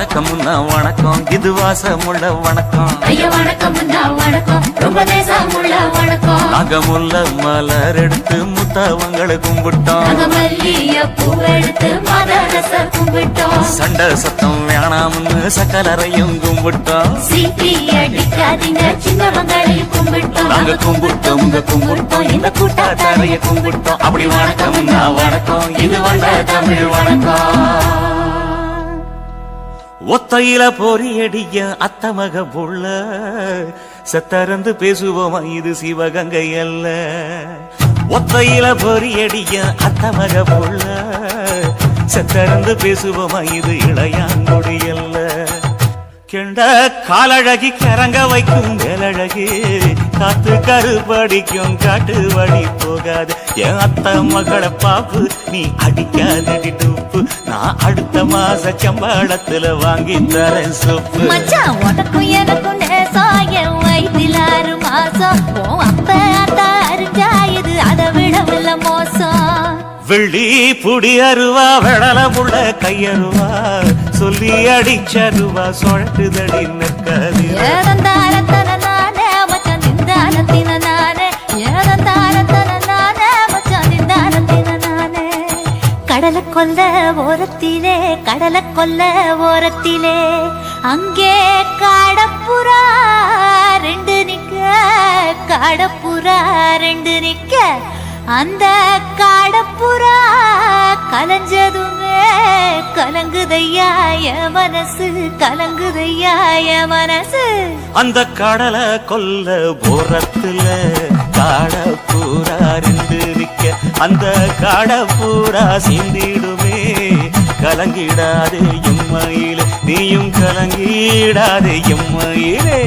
வணக்கம்னா வணக்கம், இது வாசமுள்ள வணக்கம். ஐயா வணக்கம்னா வணக்கம், ரொம்ப தேசமுள்ள வணக்கம். நாங்க முல்ல மலர் எடுத்து முத்தவங்களை கும்பிட்டோம். நாங்க மல்லிய பூ எடுத்து மதரச கும்பிட்டோம். சண்டை சத்தம் வேணாம்னு சக்கலரையும் கும்பிட்டோம். சீட்டி அடிக்காதீங்க சின்னவங்களையும் கும்பிட்டோம். நாங்க கும்பிட்டோம் கும்பிட்டோம் இந்த கூட்டாத்தாரைய கும்பிட்டோம். அப்படி வணக்கம்னா வணக்கம், இது வந்த தமிழ் வணக்கம். ஒத்தையில பொறியடிய அத்தமக புள்ள செத்தறந்து பேசுவோமா இது சிவகங்கை அல்ல. ஒத்தையில பொறியடிய அத்தமக புள்ள செத்தறந்து பேசுவோமா இது இளையாங்கொடி அல்ல. கெண்ட காலழகி கிறங்க வைக்கும் வேலழகி காத்து கருப்படிக்கும் காட்டு வழி போகாது. என் அத்த மகளை பாப்பு நீ அடிக்காதடி டூப்பு, நான் அடுத்த மாச சம்பளத்துல வாங்கி தரேன் சோப்பு. மச்சான் உனக்கும் எனக்கும் நேசம் என் வயிற்றில் 6 மாசம். அப்ப அத்தா அறிஞ்சாயுது அதை விடவில்ல மோசம். வெள்ளி புடி அருவா வெடல புள்ள கையருவா சொல்லி அடிச்சருவா சொழட்டுதடி நிற்காது. ஏதந்தாரத்தன நானே மச்சான் நிந்தானத்தின நானே. ஏதந்தாரத்தன நானே மச்சான் நிந்தானத்தின நானே. கடலை கொல்ல ஓரத்திலே கடலை கொல்ல ஓரத்திலே அங்கே காடப்புறா 2 நிக்க. காடப்புறா 2 நிக்க. அந்த காடப்புறா கலஞ்சதுமே கலங்குதையா என் மனசு, கலங்குதையா என் மனசு. அந்த கடலை கொல்ல போரத்துல காடப்பூரா 2 நிக்க. அந்த காடப்பூரா சிந்திடுமே கலங்கிடாதே எம்மையிலே, நீயும் கலங்கிடாதே எம்மையிலே.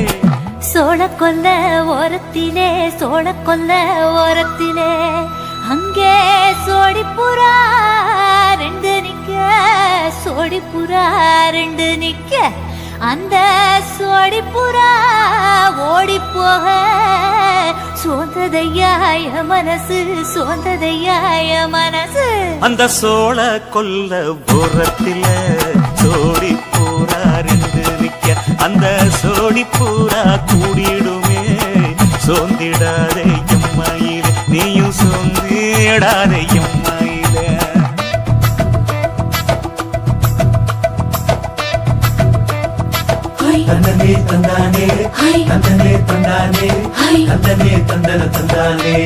சோழ கொல்ல ஓரத்திலே சோழ கொல்ல ஓரத்திலே அங்கே சோடிப்புறா 2 நிக்க. சோடிப்புறா 2 நிக்க. அந்த சோடிப்புறா ஓடி போக சோந்ததையாய மனசு, சோந்ததையாய மனசு. அந்த சோழ கொல்ல போரத்தில சோடி பூரா 2 நிக்க. அந்த சோடி பூரா கூடிடுமே சோந்திடாதே எம்மையிலே, நீயும் சோந்திடாதே எம்மையிலே. தந்தனே தந்தானே தந்தனே தந்தானே தந்தனே தந்தன தந்தானே.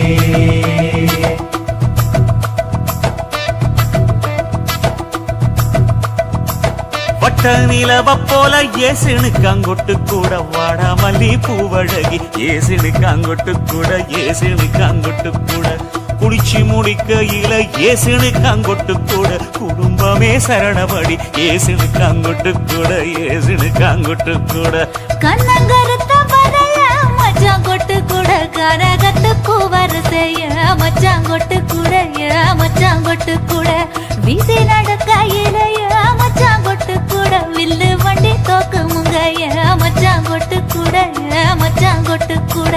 வட்ட நிலவ போல ஏசுனுக்காங்கொட்டு கூட வாடாமல்லி பூவழகி. ஏசுனுக்காங்கொட்டு கூட ஏசுனுக்காங்கொட்டு கூட குளிச்சு முடிக்கையில ஏசுனுக்காங்கொட்டு கூட குடும்பமே சரணபடி. ஏசுனுக்காங்கொட்டு கூட ஏசுனுக்காங்கொட்டு கூட கண்ணங்கருத்த வரைய மச்சாங்கொட்டு கூட கரகத்துக்கு வரிசைய மச்சாங்கொட்டு கூட மச்சாங்கொட்டு கூட வீசி நடக்கையிலைய மச்சாங்கொட்டு கூட வில்லு வண்டி தோக்கு முங்கைய மச்சாங்கொட்டு கூட மச்சாங்கொட்டு கூட.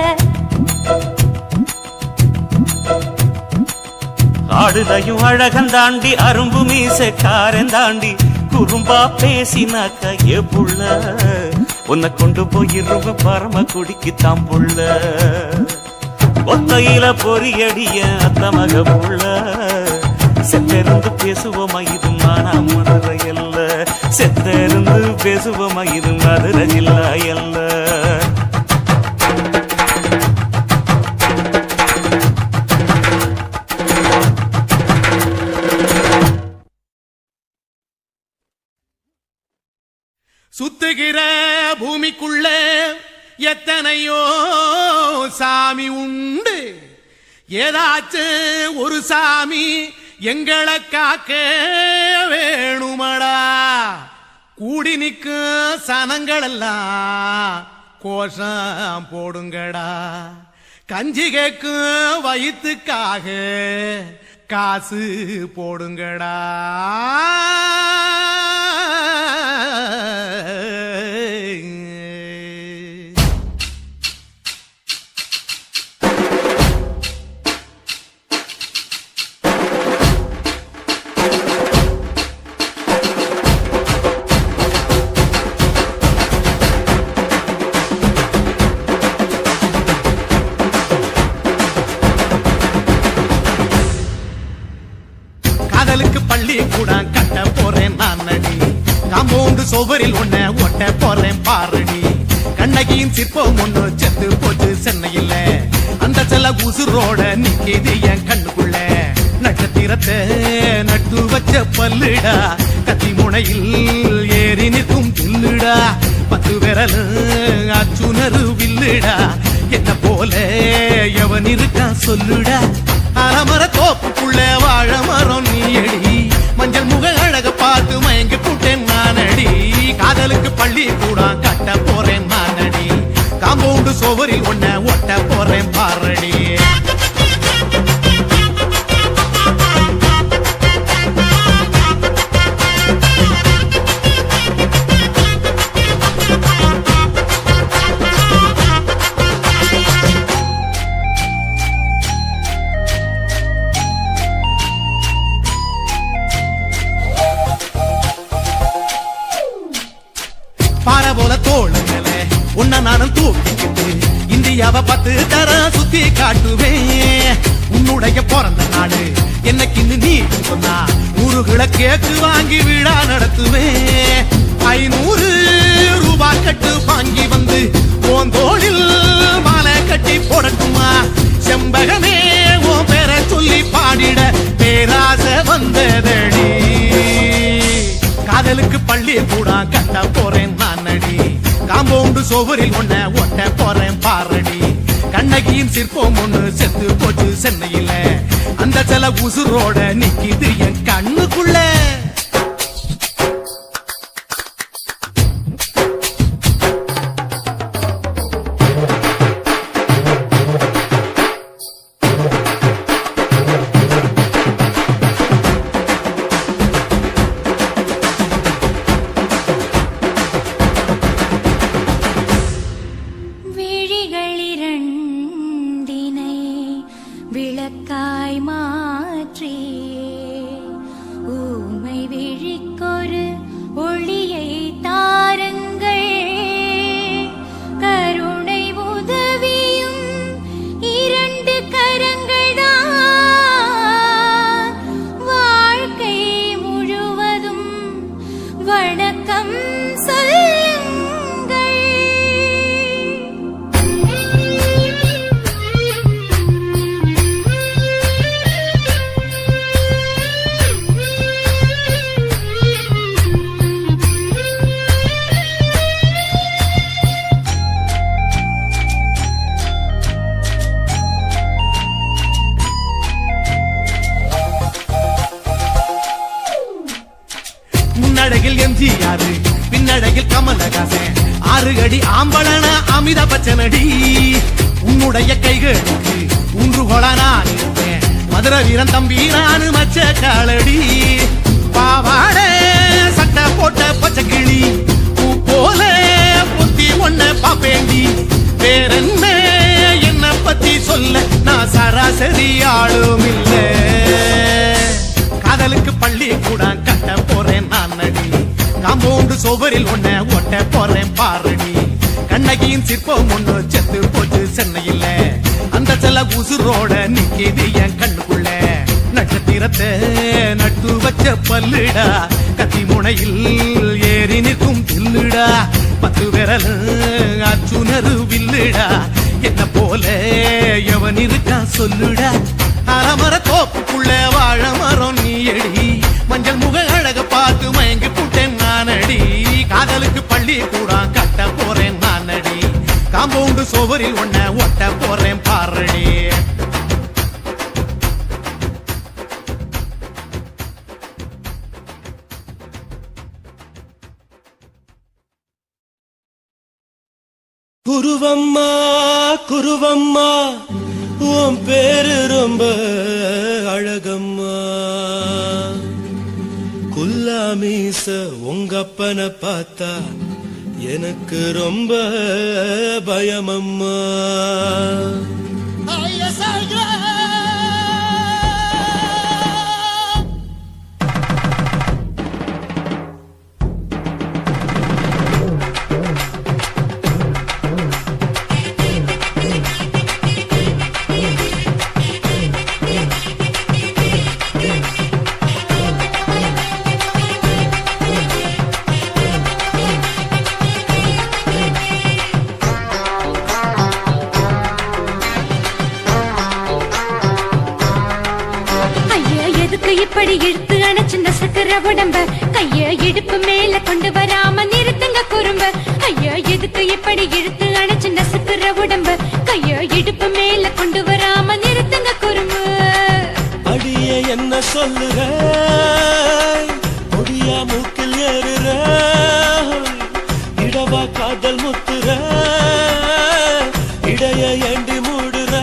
ஆடுதையும் அழகந்தாண்டி அரும்பு மீச காரந்தாண்டி குறும்பா பேசினாக்க ஏ புள்ள உன்னை கொண்டு போயிருவ பரம குடிக்கு தாம் புள்ள. ஒத்தையில பொறியடிய அத்தமக புள்ள செத்திருந்து பேசுவோமா இது மானா மதுரை அல்ல. செத்திருந்து பேசுவோமா இது மதுரை ஜில்லா அல்ல. சுத்துகிற பூமிக்குள்ள எத்தனையோ சாமி உண்டு. ஏதாச்சும் ஒரு சாமி எங்களை காக்க வேணுமடா. கூடி நிற்கும் சனங்கள் எல்லாம் கோஷம் போடுங்கடா. கஞ்சி கேக்கும் வயிற்றுக்காக காசு போடுங்கடா. சுவரில் ஒன்ன ஒட்ட போறேன் பாரடி. கண்ணகியின் சிற்பம் ஒண்ணு செத்து போச்சு சென்னையில், அந்த செல்ல உசுரோட நிக்கிது என் கண்ணுக்குள்ள. நட்சத்திரத்தை நட்டு வச்ச பல்லுடா, கத்தி முனையில் ஏறி நிற்கும் தில்லுடா. 10 விரல் அச்சுணரு வில்லுடா, என்ன போல எவன் இருக்கா சொல்லுடா. அலமர தோப்புக்குள்ள வாழ மரம் நீயடி, மஞ்சள் முக அழக பார்த்து மயங்கி போட்டேன் நானடி. காதலுக்கு பள்ளி கூட கட்ட போறேன் நானடி, காம்பவுண்டு சுவரில் ஒன்ன ஒட்ட போறேன் பாரடி. பாறை போல தோள் மேல உன்ன நானும் தூக்கிக்கிட்டு இந்தியாவை 10 தரம் சுத்தி காட்டுவேன். உன்னுடைய பிறந்த நாடு என்னைக்குன்னு நீ சொன்னா 100 கேக்கு வாங்கி விழா நடத்துவேன். 500 ரூபாய் கட்டு வாங்கி வந்து உன் தோளில் மாலை கட்டி போடட்டுமா. செம்பகமே உன் பேரை சொல்லி பாடிட பேராசை வந்ததடி. காதலுக்கு பள்ளி கூட கட்ட போறேன் நானடி, காம்பவுண்டு சுவரில் ஒன்ன ஒட்ட போறேன் பாரடி. கண்ணகியின் சிற்பம் ஒண்ணு செத்து போச்சு சென்னையில, அந்த செல உசுரோட நிக்கிது என் கண்ணுக்குள்ள. விளக்காய் மாற்றியே ஊமை விழிக்கொரு ஒளியை தாருங்கள். கருணை உதவியும் 2 கரங்கள்தான், வாழ்க்கை முழுவதும் வணக்கம் சொல்லுங்கள். முன்னழகில் எம்ஜிஆர், பின்னழகில் கமலஹாசன், 6 அடி ஆம்பளன அமிதாப் பச்சனடி. உன்னுடைய கைகளுக்கு ஊன்றுகோலா நான் இருப்பேன், மதுரை வீரன் தம்பி நானு மச்ச காலடி. பாவாட சட்டை போட்ட பச்சை கிளி, பூ போல பொத்தி ஒன்ன பாப்பேண்டி. வேறென்ன என்ன பத்தி சொல்ல, நான் சராசரி ஆளும் இல்ல. காதலுக்கு பள்ளி கூட கட்ட போறேன் நானடி, காம்பவுண்டு சுவரில் ஒன்ன ஒட்ட போறேன் பாரடி. கண்ணகியின் சிற்பம் ஒண்ணு செத்து போச்சு சென்னையில், அந்த செல உசுரோட நிக்கிது என் கண்ணுக்குள்ள. நட்சத்திரத்தை நட்டு வச்ச பல்லுடா, கத்தி முனையில் ஏறி நிற்கும் தில்லுடா. 10 விரல் அச்சுணரு வில்லுடா, என்ன போல எவன் இருக்கா சொல்லுடா. அலமர தோப்புக்குள்ள வாழ மரம் நீயடி, மஞ்சள் முக அழக பார்த்து மயங்கி போட்டேன் நானடி. காதலுக்கு பள்ளி கூட கட்ட போறேன் நானடி, காம்பவுண்டு சுவரில் ஒன்ன ஒட்ட போறேன் பாரடி. குருவம்மா குருவம்மா உன் பேரு ரொம்ப அழகம்மா. குல்லாமீச உங்கப்பனை பார்த்தா எனக்கு ரொம்ப பயமம்மா. இப்படி இழுத்து அணைச்சு நசுக்கிற உடம்ப கைய இடுப்பு மேல கொண்டு வராம நிறுத்துங்க குறும்ப ஐயோ எதுக்கு இப்படி இழுத்து அணைச்சு நசுக்கிற உடம்ப கைய இடுப்பு மேல கொண்டு வராம நிறுத்துங்க குறும்பு அடியே என்ன சொல்லுற முடியா மூக்கில் ஏறுற இடவா காதல் முத்துற இடைய ஏண்டி மூடுற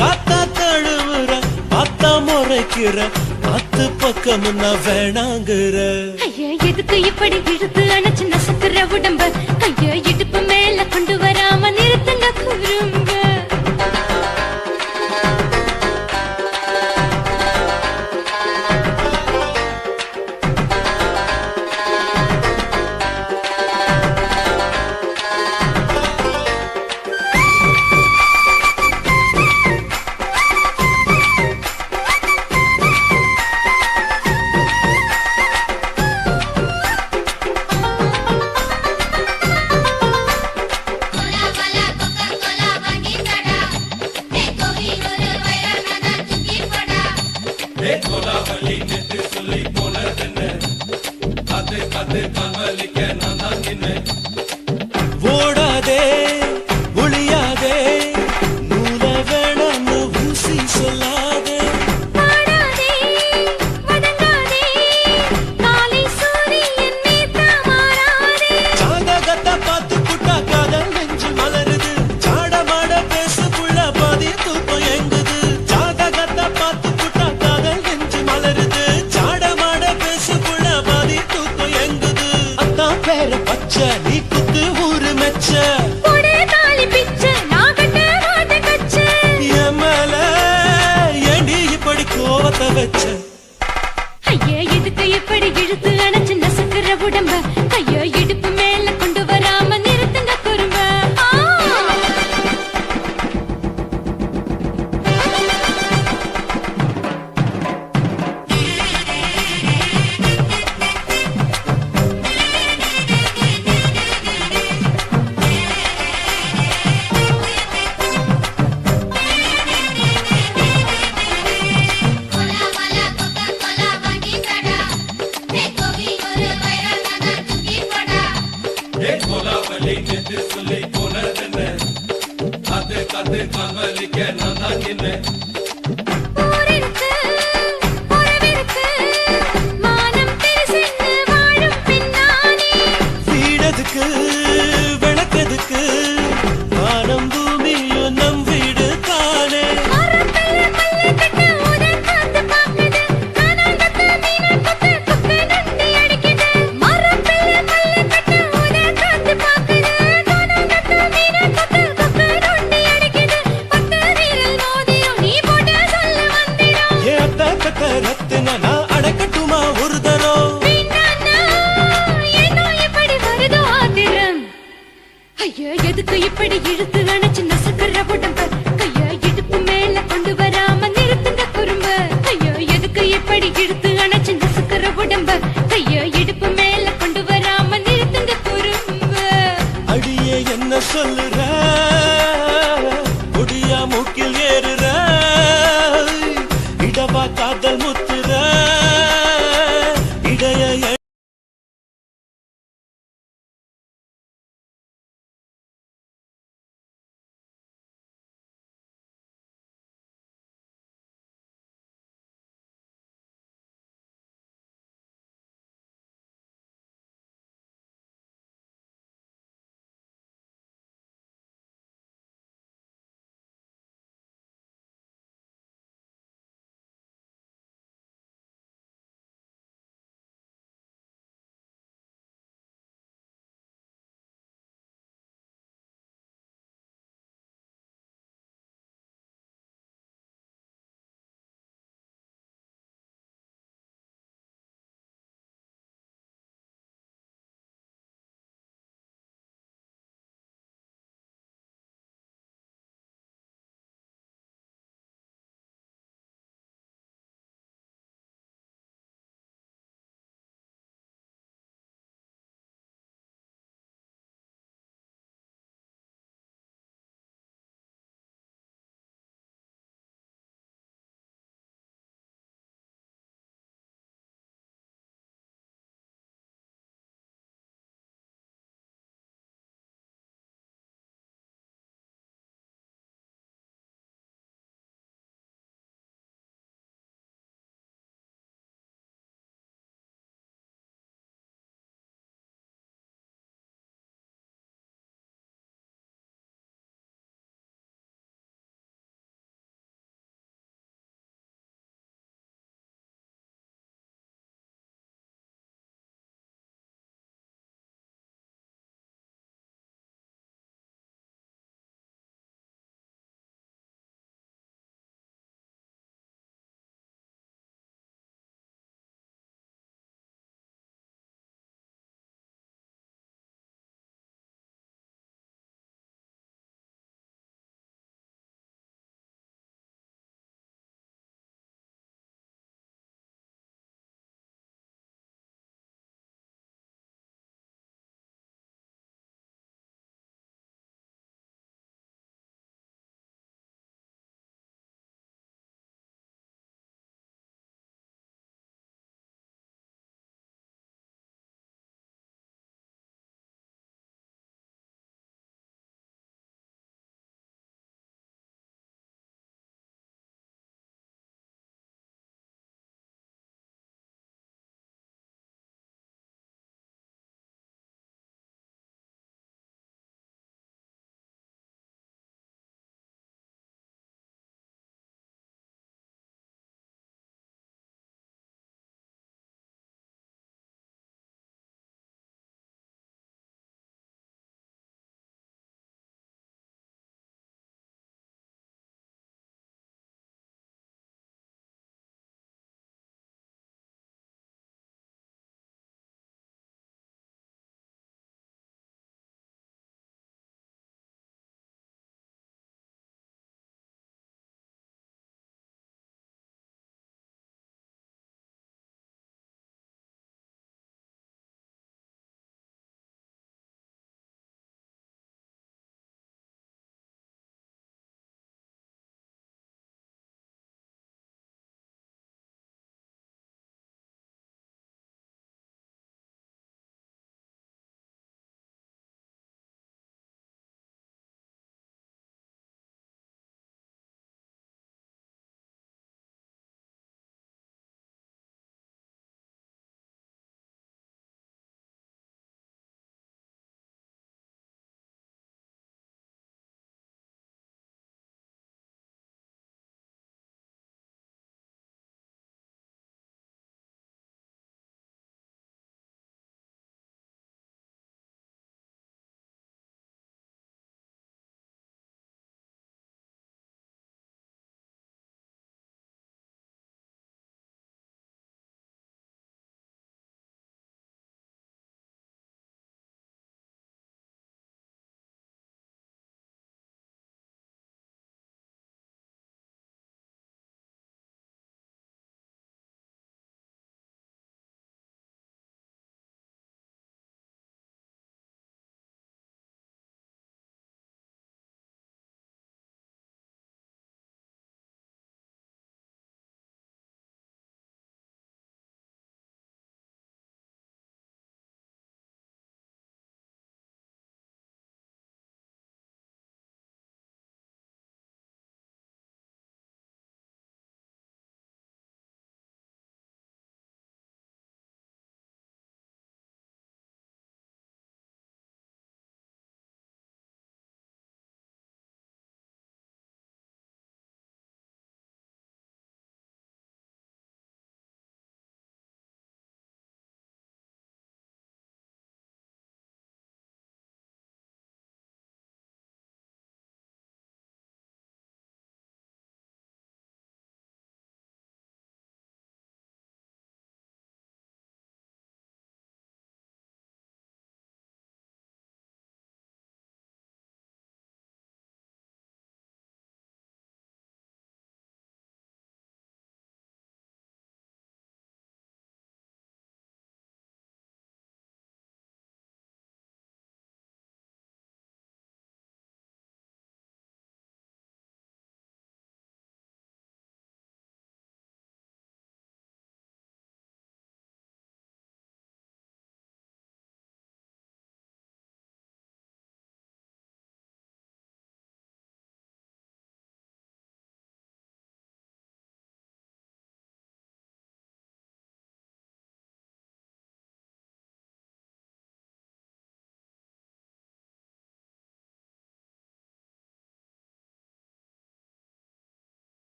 காத்தா தழுவுற பார்த்தா முறைக்கிற பத்து பக்கம் நான் வேணாங்குற ஐயா எதுக்கு இப்படி இழுத்து அணைச்சு நசுக்கிற உடம்ப கைய இடுப்பு மேல கொண்டு வராம நிறுத்துங்க குறும்ப ஓடாதே ஒளியாதே நூல வேணான்னு ஊசி சொல்லாதே பாடாதே வதங்காதே காலை சூரியன் நீத்தா மாறாதே ஜாதகத்தை பார்த்து புட்டா காதல் நெஞ்சு மலருது சாடமாட பேசு புள்ள பாதி தூக்கம் எங்குது ஜாதகத்தை பார்த்து புட்டா காதல் நெஞ்சு மலருது சாடமாட பேசு புள்ள பாதி தூக்கம் எங்குது அத்தான் பேர பச்சை நீ குத்து ஊரு மெச்ச கொடே தாலி பிச்ச நான் கட்ட வாட்ட கச்ச என் மேல ஏண்டி இப்படி கோவத்தை வச்ச ஐயா எதுக்கு இப்படி இழுத்து அணைச்சு நசுக்கிற உடம்ப கைய இடுப்பு மேல கொண்டு வராம நிறுத்துங்க குறும்ப ஊரிருக்கு உறவிருக்கு மானம் தெரிசின்னு வாழும் பின்னானே வீடதுக்கு விளக்கதுக்கு வானம் பூமியும் நம் வீடு தானே மரத்துல மல்லு கட்டு உதன் காத்து பாக்குது கானாங்கத்து மீன கொத்து கொக்கு நண்டி அடிக்குது மரத்துல மல்லு கட்டு உதன் காத்து பாக்குது கானாங்கத்து மீன கொத்து கொக்கு நண்டி அடிக்குது பத்து வீரல் மோதிரம் நீ போட்டு சொல்ல வந்திடும் ஏத்த கத்த ரத்தின நான் அடக்கட்டுமா ஒரு தரம் வீணானா, ஏனோ இப்படி வருதோ ஆத்திரம் ஐயோ எதுக்கு இப்படி இழுத்து அணைச்சு நசுக்கிற உடம்ப கைய இடுப்பு மேல கொண்டு வராம நிறுத்துங்க குறும்ப ஐயோ எதுக்கு இப்படி இழுத்து அணைச்சு நசுக்கிற உடம்ப கைய இடுப்பு மேல கொண்டு வராம நிறுத்துங்க குறும்ப அடியே என்ன சொல்லுற முடியா மூக்கில் ஏறுற இடவா காதல்